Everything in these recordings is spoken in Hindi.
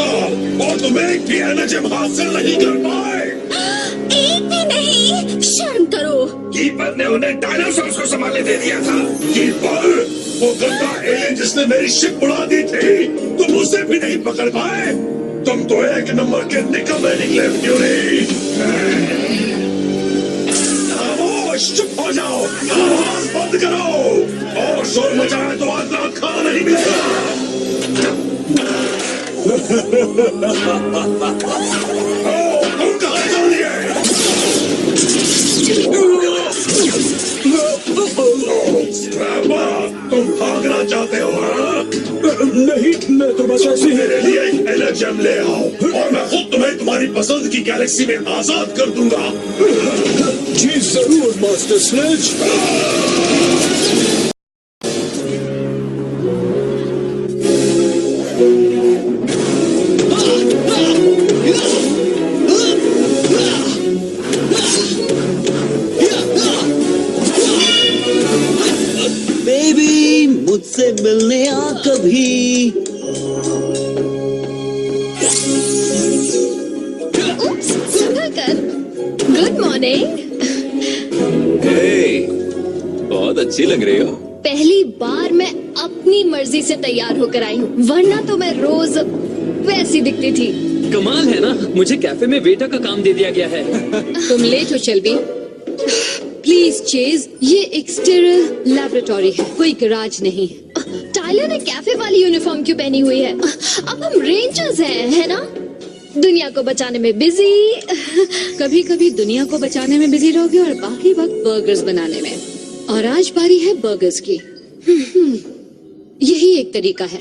साल और तुम एक भी एनर्जी हासिल नहीं कर पाए। एक भी नहीं, शर्म करो। कीपर ने उन्हें डायनासोर्स को संभालने दे दिया था। कीपर, वो गंदा एलियन जिसने मेरी शिप उड़ा दी थी, तुम उसे भी नहीं पकड़ पाए। तुम तो एक नंबर के निकम्मे निकले फ्यूरी। खामोश, चुप हो जाओ, आवाज बंद करो और शोर मचाए तो आज रात खाना नहीं मिलेगा। तुम कहाँ जा रही है? तुम भागना चाहते हो? नहीं, मैं तो बस ऐसे ही। मेरे लिए एक एनर्जम ले आओ और मैं खुद तुम्हें तुम्हारी पसंद की गैलेक्सी में आजाद कर दूंगा। जी जरूर मास्टर स्लेज। बेबी, मुझसे मिलने आ कभी। उप्स, सुना कर। Good morning. बहुत अच्छी लग रही हो। पहली बार मैं अपनी मर्जी से तैयार होकर आई हूँ, वरना तो मैं रोज वैसी दिखती थी। कमाल है ना, मुझे कैफे में वेटर का काम दे दिया गया है। तुम लेट हो चेल्बी। प्लीज चेज, ये एक स्टीरिल लैबोरेटरी है, कोई गैराज नहीं। टाइलर ने कैफे वाली यूनिफॉर्म क्यों पहनी हुई है? अब हम रेंजर्स हैं, है ना? दुनिया को बचाने में बिजी। कभी कभी दुनिया को बचाने में बिजी रहोगे और बाकी वक्त बर्गर्स बनाने में। और आज बारी है बर्गर्स की। यही एक तरीका है,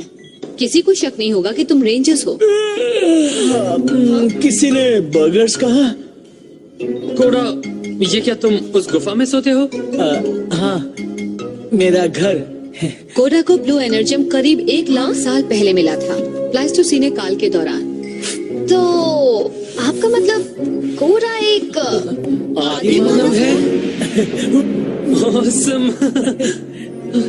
किसी को शक नहीं होगा कि तुम रेंजर्स हो। किसी ने बर्गर्स कहा? कोड़ा, ये क्या तुम उस गुफा में सोते हो? हाँ, मेरा घर। कोडा को ब्लू एनर्जियम करीब 1 लाख साल पहले मिला था, प्लाइस्टोसीन काल के दौरान। तो आपका मतलब कोरा एक आदि मानव है? Awesome.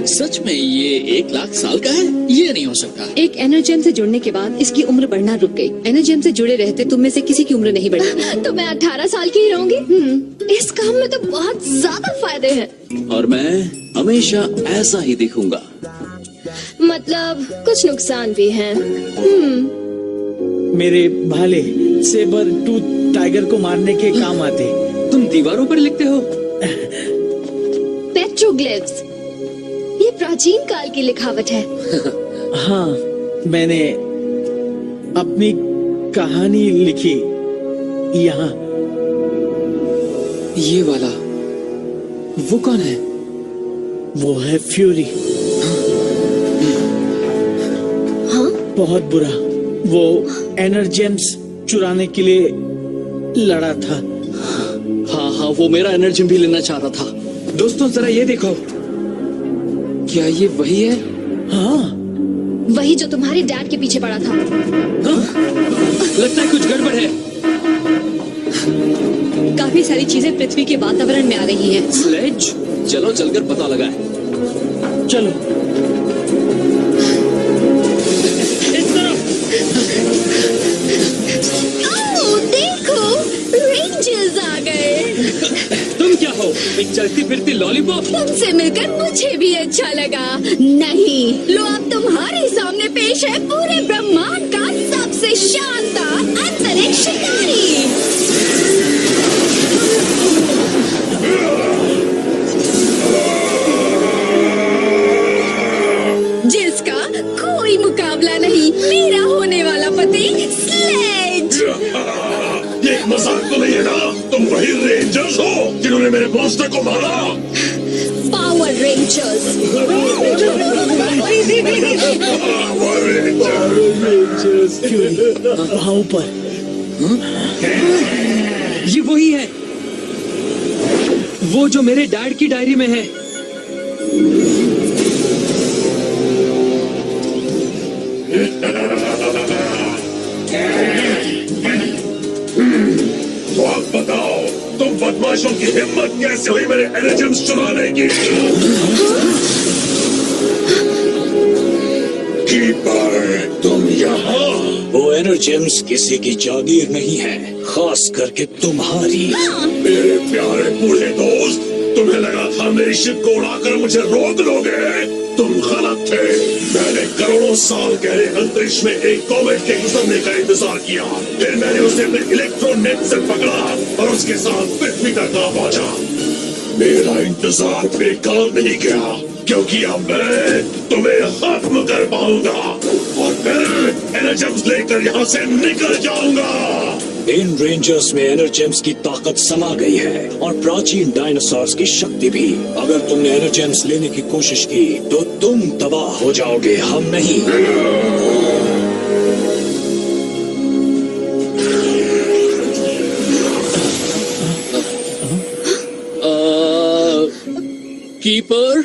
सच में ये 1 लाख साल का है? ये नहीं हो सकता। एक एनर्जियम से जुड़ने के बाद इसकी उम्र बढ़ना रुक गई। एनर्जियम से जुड़े रहते तुम में से किसी की उम्र नहीं बढ़ी। तो मैं 18 साल की ही रहूंगी। इस काम में तो बहुत ज्यादा फायदे हैं। और मैं हमेशा ऐसा ही दिखूंगा। मतलब कुछ नुकसान भी हैं। मेरे भाले सेबर टूथ टाइगर को मारने के काम आते। तुम दीवारों पर लिखते हो? पेट्रोग्लिफ्स, ये प्राचीन काल की लिखावट है। हाँ, मैंने अपनी कहानी लिखी यहाँ। ये वाला वो कौन है? वो है फ्यूरी। हाँ? बहुत बुरा। वो एनर्जेम्स चुराने के लिए लड़ा था। हाँ, वो मेरा एनर्जी भी लेना चाह रहा था। दोस्तों जरा ये देखो, क्या ये वही है? हाँ, वही जो तुम्हारे डैड के पीछे पड़ा था। लगता है कुछ गड़बड़ है। काफी सारी चीजें पृथ्वी के वातावरण में आ रही हैं। स्लेज, चलो चलकर पता लगाए। चलो। देखो, रेंजर्स आ गए। तुम क्या हो, एक चलती फिरती लॉलीपॉप? तुमसे मिलकर मुझे भी अच्छा लगा। नहीं, लो अब तुम्हारे सामने पेश है पूरे ब्रह्मांड का सबसे शानदार अंतरिक्ष शिकारी। जिसका कोई मुकाबला नहीं, मेरा होने वाला पति स्लेज। ये एक मजाक तो नहीं है ना? तुम वही रेंजर्स हो जिन्होंने मेरे मॉन्स्टर को मारा? Power rangers. वहाँ ऊपर। ये वही है, वो जो मेरे डैड की डायरी में है। तो आप बताओ, तुम बदमाशों की हिम्मत कैसे हुई मेरे एनर्जेम्स चुराने की? कीपर तुम यहाँ? वो एनर्जेम्स किसी की जागीर नहीं है, खास करके तुम्हारी। मेरे प्यारे बूढ़े दोस्त, तुम्हें लगा था मेरी शिप को उड़ाकर मुझे रोक लोगे? तुम गलत थे। मैंने करोड़ों साल गहरे अंतरिक्ष में एक कॉमेट के गुजरने का इंतजार किया, फिर मैंने उसे अपने इलेक्ट्रोनेट से पकड़ा और उसके साथ पृथ्वी तक आ पहुंचा। मेरा इंतजार बेकार नहीं गया, क्योंकि अब मैं तुम्हें खत्म कर पाऊंगा और फिर एनर्जेम्स लेकर यहाँ से निकल जाऊंगा। इन रेंजर्स में एनर्जेम्स की ताकत समा गई है और प्राचीन डायनासोर्स की शक्ति भी। अगर तुमने एनर्जेम्स लेने की कोशिश की तो तुम तबाह हो जाओगे, हम नहीं। कीपर,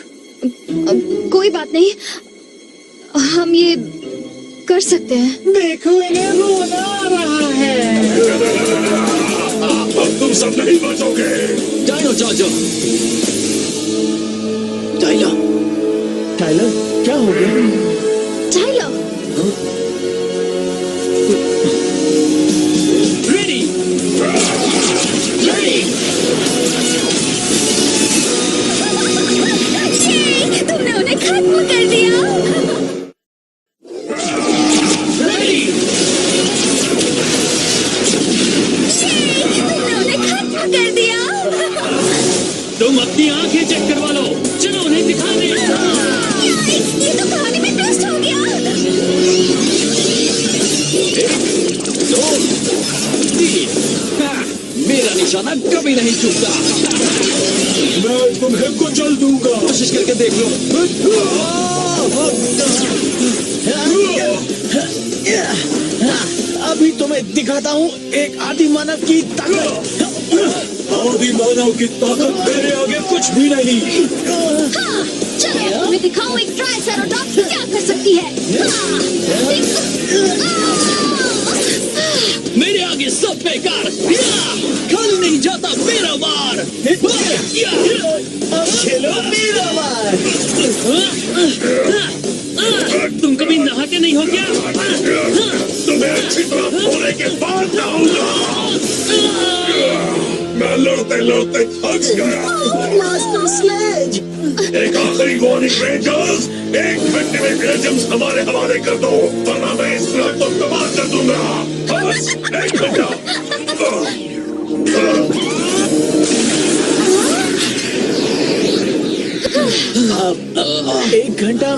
कोई बात नहीं, हम ये कर सकते हैं। देखो इन्हें रोना आ रहा है। अब तुम सब नहीं बचोगे। डायनो चाचा। टाइलर, टाइलर, क्या हो गया? Tyler, ready, ready. तुमने उन्हें खत्म कर दिया। कर दिया। तुम अपनी आंखें चेक करवा लो, चलो उन्हें दिखाने। ये तो कहानी में ट्विस्ट हो गया। 1, 2, 3। मेरा निशाना कभी नहीं चूकता। मैं तुम्हें कुचल दूंगा। कोशिश करके देख लो। अभी तुम्हें दिखाता हूँ एक आदि मानव की ताकत। आदि मानव की ताकत मेरे आगे कुछ भी नहीं। हाँ, चलो तुम्हें दिखाऊं एक ट्राइसेराटॉप्स क्या कर सकती है। मेरे आगे सब बेकार। खाली नहीं जाता मेरा वार। खेलो मेरा वार। तुम कभी नहाते नहीं हो क्या? तुम्हें अच्छी तरह धोने के बाद जाऊंगा। मैं लड़ते लड़ते थक गया। Master sledge. एक आखिरी वार्निंग रेंजर्स, 1 घंटे में एनर्जेम्स हमारे हवाले कर दो, वरना मैं इस ट्रक को तबाह कर दूंगा। बस 1 घंटा। 1 घंटा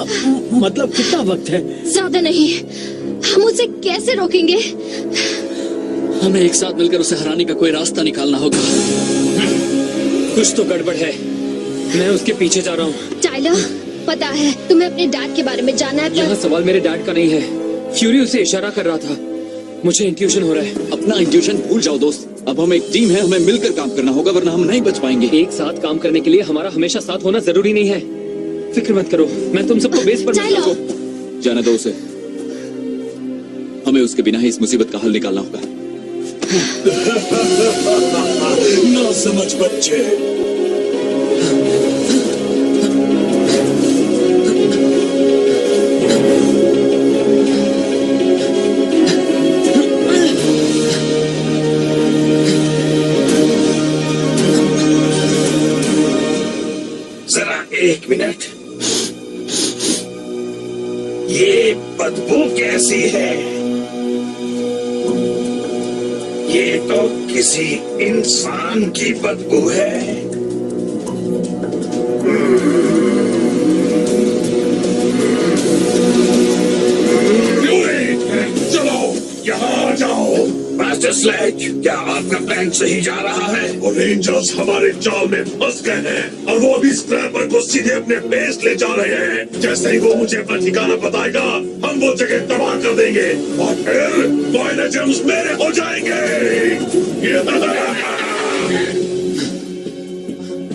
मतलब कितना वक्त है? ज्यादा नहीं, हम उसे कैसे रोकेंगे? हमें एक साथ मिलकर उसे हराने का कोई रास्ता निकालना होगा। कुछ तो गड़बड़ है, मैं उसके पीछे जा रहा हूँ। टाइलर, पता है तुम्हें अपने डैड के बारे में जानना है, यहाँ पर सवाल मेरे डैड का नहीं है। फ्यूरी उसे इशारा कर रहा था, मुझे इंट्यूशन हो रहा है। अपना इंट्यूशन भूल जाओ दोस्त। अब हम एक टीम है, हमें मिलकर काम करना होगा, वरना हम नहीं बच पाएंगे। एक साथ काम करने के लिए हमारा हमेशा साथ होना जरूरी नहीं है। फिक्र मत करो, मैं तुम सबको बेस पर टाइलर। मिलूंगा। जाने दो उसे, हमें उसके बिना ही इस मुसीबत का हल निकालना होगा। ना समझ बच्चे। जरा 1 मिनट, ये बदबू कैसी है? ये तो किसी इंसान की बदबू है। चलो यहाँ आ जाओ। मास्टर स्लेज, क्या आपका प्लान सही जा रहा है? और रेंजर्स हमारे जाल में फंस गए हैं और वो अभी स्क्रैपर को सीधे अपने बेस ले जा रहे हैं। जैसे ही वो मुझे अपना ठिकाना बताएगा, हम वो जगह तबाह कर देंगे और फिर वो एनर्जेम्स मेरे हो जाएंगे।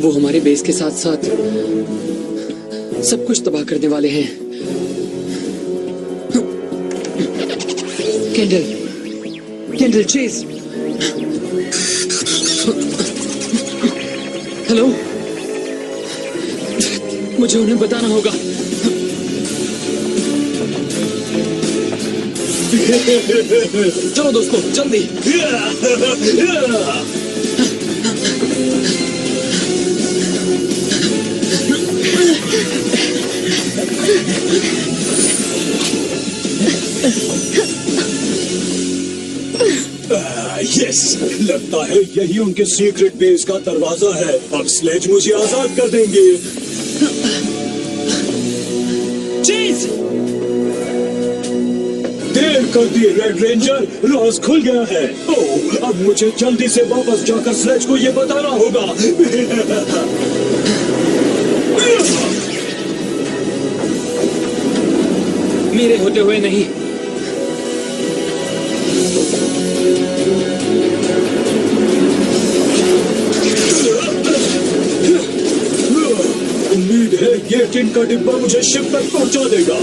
वो हमारे बेस के साथ साथ सब कुछ तबाह करने वाले हैं। Candle chase. हेलो, मुझे उन्हें बताना होगा। चलो दोस्तों जल्दी। यस, लगता है यही उनके सीक्रेट बेस का दरवाजा है। अब स्लेज मुझे आजाद कर देंगे। चीज देर कर दी रेड रेंजर, राज खुल गया है। ओह, अब मुझे जल्दी से वापस जाकर स्लेज को ये बताना होगा। मेरे होते हुए नहीं। उम्मीद है ये टिन का डिब्बा मुझे शिप तक पहुंचा देगा।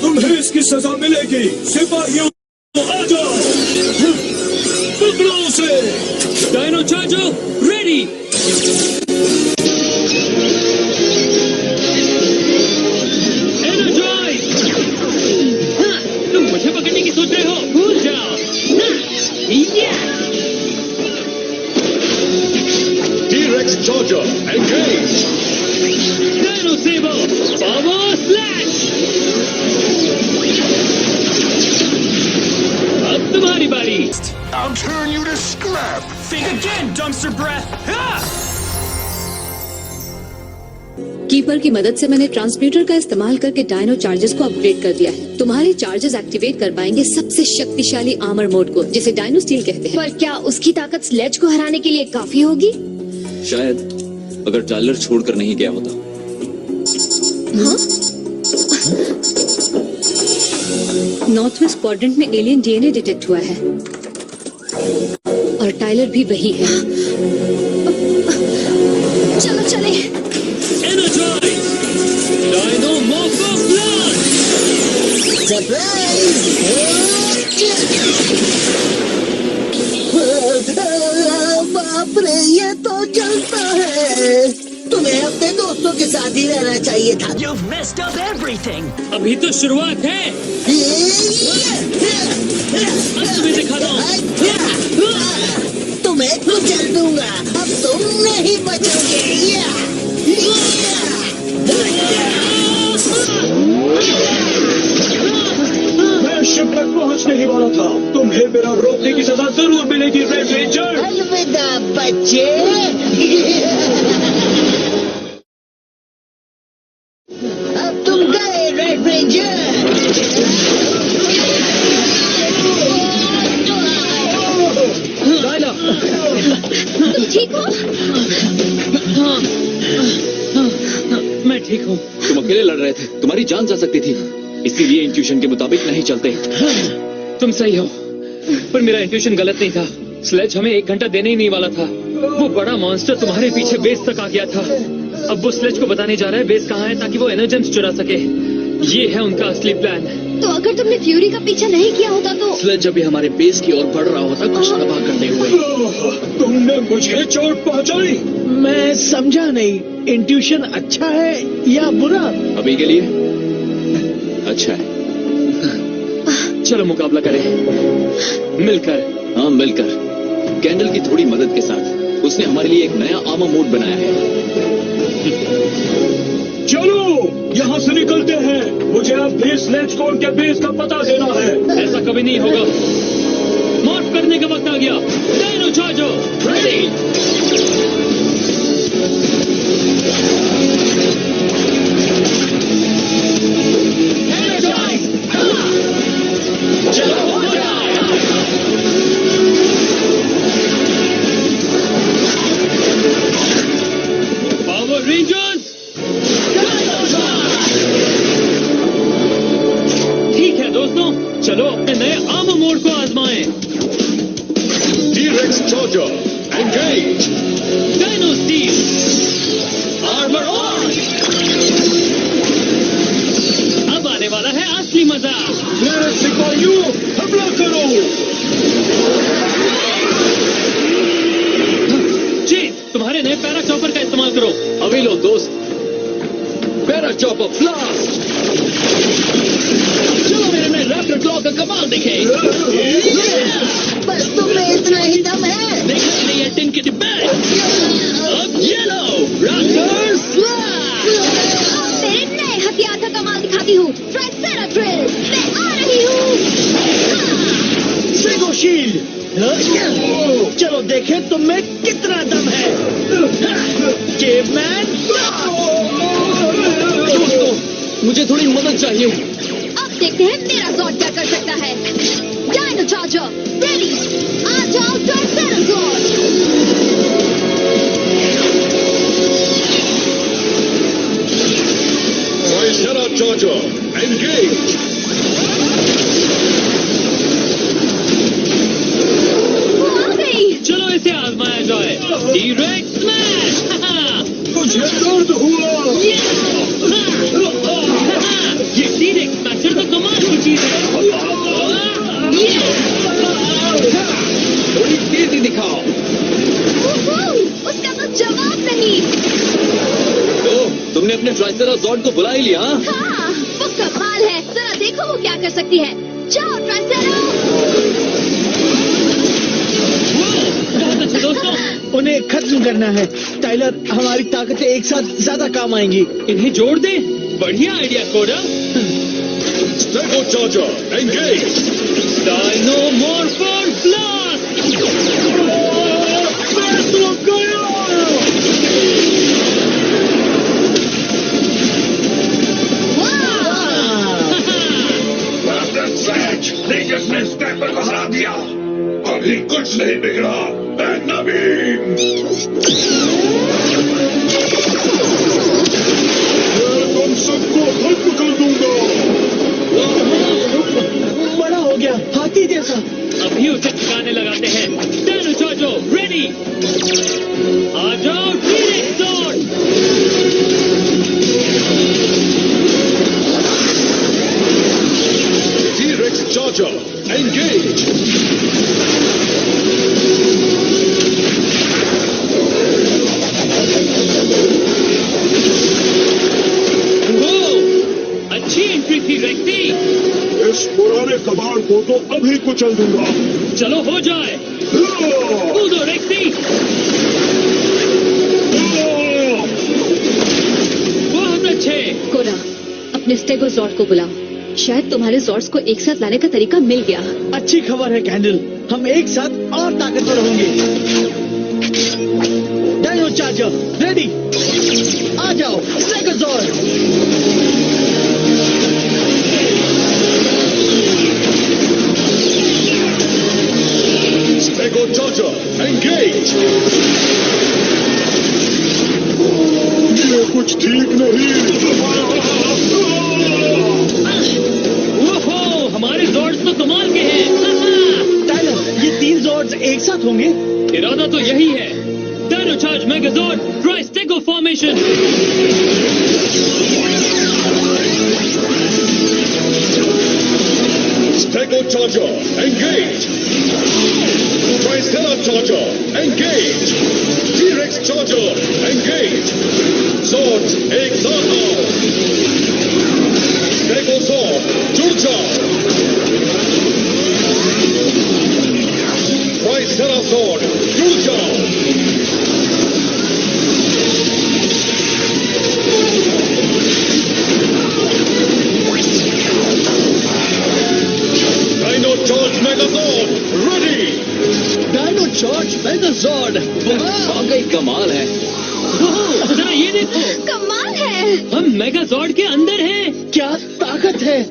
तुम्हें इसकी सजा मिलेगी। सिपाहियों आ जाओ, पकड़ो उसे। Dino charger ready. तुम मुझे पकड़ने की सोच रहे हो? भूल जाओ। T-Rex Charger, engage! Dino sabre power slash. अब तुम्हारी बारी। I'll turn you to scrap! think again, dumpster breath. Keeper की मदद से मैंने ट्रांसमीटर का इस्तेमाल करके डायनो चार्जेस को अपग्रेड कर दिया है। तुम्हारे चार्जेस एक्टिवेट कर पाएंगे सबसे शक्तिशाली आर्मर मोड को, जिसे डायनो स्टील कहते हैं। पर क्या उसकी ताकत स्लेज को हराने के लिए काफी होगी? शायद, अगर टाइलर छोड़कर नहीं गया होता। नॉर्थ वेस्ट क्वाड्रेंट में एलियन डीएनए डिटेक्ट हुआ है और टाइलर भी वही है। चलो चले। एनर्जाइज डायनो मोको बाप रे, ये तो चलता है। तुम्हें अपने दोस्तों के साथ ही रहना चाहिए था। You've messed up everything. अभी तो शुरुआत है। अब तुम्हें दिखाता हूँ। तुम्हें कुचल दूंगा, अब तुम नहीं बचोगे। मैं शिप तक पहुंचने ही वाला था। तुम्हें मेरा रोकने की सजा जरूर मिलेगी रेड रेंजर। अलविदा बच्चे। अब तुम गए रेड रेंजर। तुम ठीक हो? मैं ठीक हूँ। तुम अकेले लड़ रहे थे, तुम्हारी जान जा सकती थी, इसीलिए इंट्यूशन के मुताबिक नहीं चलते। तुम सही हो, पर मेरा इंट्यूशन गलत नहीं था। स्लेज हमें 1 घंटा देने ही नहीं वाला था। वो बड़ा मॉन्स्टर तुम्हारे पीछे बेस तक आ गया था। अब वो स्लेज को बताने जा रहा है बेस कहाँ है, ताकि वो एनर्जेम्स चुरा सके। ये है उनका असली प्लान। तो अगर तुमने फ्यूरी का पीछा नहीं किया होता तो? स्लेज अभी हमारे बेस की ओर बढ़ रहा होता, कुछ तबाह करते हुए। तुमने मुझे चोट पहुंचाई। मैं समझा नहीं, इंट्यूशन अच्छा है या बुरा? अभी के लिए अच्छा है। चलो मुकाबला करें मिलकर। हाँ मिलकर। कैंडल की थोड़ी मदद के साथ उसने हमारे लिए एक नया आर्मर मोड बनाया है। चलो यहाँ से निकलते हैं। मुझे अब भी स्लेज को उनके बेस का पता देना है। ऐसा कभी नहीं होगा। मॉर्फ करने का वक्त आ गया। Dino charger ready. Power rangers ठीक है दोस्तों, चलो अपने नए आर्मर मोड को आजमाएं। T-Rex Charger, engage! Dino steel armour on. अब आने वाला है असली मजा। मेरे सिपाहियों, हमला करो। जी तुम्हारे नए पैरा चॉपर का इस्तेमाल करो। अभी लो दोस्त, पैरा चॉपर ब्लास्ट। चलो मेरे नए रैप्टर क्लॉ का कमाल देखें। बस तुम्हें इतना ही दम है। देखा नहीं है टिन की डिब्बे। अब ये लो रैप्टर्स अब मेरे नए हथियार का कमाल दिखाती हूँ। ट्राइसेराट्रिल, मैं आ रही हूँ। सेगो शील्ड। चलो देखें तुम में कितना दम है। केवमैन। दोस्तों, मुझे थोड़ी मदद चाहिए। अब देखते हैं मेरा जॉर्ड क्या कर सकता है। डायनो चार्जर रेडी, आ जाओ ट्राइसेराटॉप। Triceratops, engage! वो आ गई। चलो इसे आजमाया जाए। T-rex smash. मुझे दर्द हुआ। ये टी-रेक्स स्मैशर तो कमाल की चीज है। थोड़ी तेजी दिखाओ। उसका तो जवाब नहीं। तो तुमने अपने ट्राइसेराटॉप को बुला ही लिया? हाँ? हाँ, वो कमाल है। जरा देखो वो क्या कर सकती है। जाओ ट्राइसेराटॉप। बहुत अच्छे दोस्तों, उन्हें खत्म करना है। टाइलर, हमारी ताकतें एक साथ ज्यादा काम आएंगी। इन्हें जोड़ दे। बढ़िया आइडिया कोडा। Stego Charger, engage! Dino Morpher blast. Ninjas ने स्टैपर को हरा दिया। अभी कुछ नहीं बिगड़ा। Magna beam. तुम सबको खत्म कर दूंगा। बड़ा हो गया, हाथी जैसा। अभी उसे ठिकाने लगाते हैं। डायनो चार्जर रेडी, आ जाओ टी-रेक्स जॉर्ड। T-Rex Charger, engage! अच्छी एंट्री थी रेक्सी। इस पुराने कबाड़ को तो अभी कुचल दूंगा। चलो हो जाए। कूदो रेक्सी। बहुत अच्छे। कोरा, अपने स्टेगो जॉर्ड को बुलाओ। शायद तुम्हारे जॉर्ड्स को एक साथ लाने का तरीका मिल गया। अच्छी खबर है कैंडल, हम एक साथ और ताकतवर होंगे। डायनो चार्जर रेडी, आ जाओ स्टेगो जॉर्ड। Stego Charger, engage! ये कुछ ठीक नहीं। ओहो, हमारे जॉर्ड्स तो कमाल के हैं। टाइलर, ये 3 जॉर्ड्स एक साथ होंगे? इरादा तो यही है। Dino Charge Megazord Tristego formation. Stego Charger, engage! Triceratops Charger, engage! T-Rex Charger, engage! Swords, एक साथ आओ! Stego Sword, जुड़ जाओ! Triceratops Sword, जुड़ जाओ! Dino Charge Megazord, ready! Dino Charge Megazord. वाकई कमाल है। जरा ये देखो, कमाल है। हम मेगाजॉर्ड के अंदर हैं। क्या ताकत है।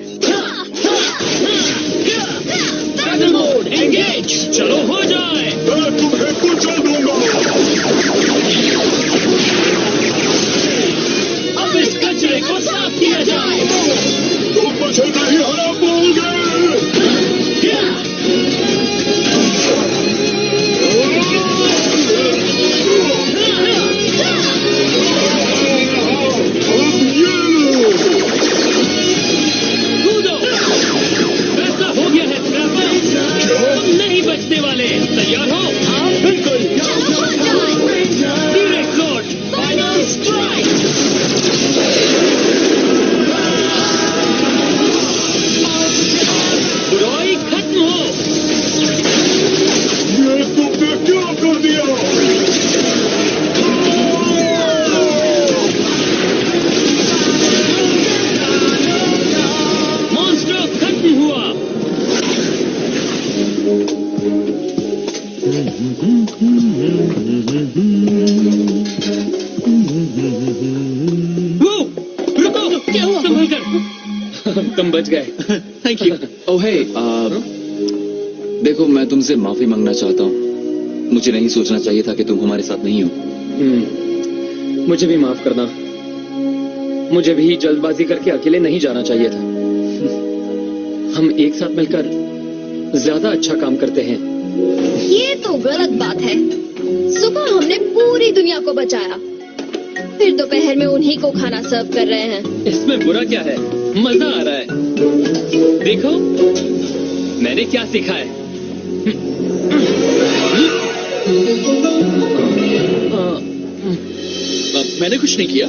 Battle mode engage. चलो हो जाए। मैं तुम्हें कुचल दूंगा। अब इस कचरे को साफ किया जाए। तुम मुझे नहीं हरा पाओगे। कूदो। ऐसा हो गया है स्क्रैपर, तुम नहीं बचने वाले। तैयार हो? वो रुको, क्या हुआ? संभल कर। तुम बच गए। Thank you. ओह हे, देखो मैं तुमसे माफी मांगना चाहता हूँ। मुझे नहीं सोचना चाहिए था कि तुम हमारे साथ नहीं हो। मुझे भी माफ करना। मुझे भी जल्दबाजी करके अकेले नहीं जाना चाहिए था। हम एक साथ मिलकर ज्यादा अच्छा काम करते हैं। ये तो गलत बात है। सुबह हमने पूरी दुनिया को बचाया, फिर दोपहर में उन्हीं को खाना सर्व कर रहे हैं। इसमें बुरा क्या है? मजा आ रहा है। देखो मैंने क्या सीखा है। मैंने कुछ नहीं किया।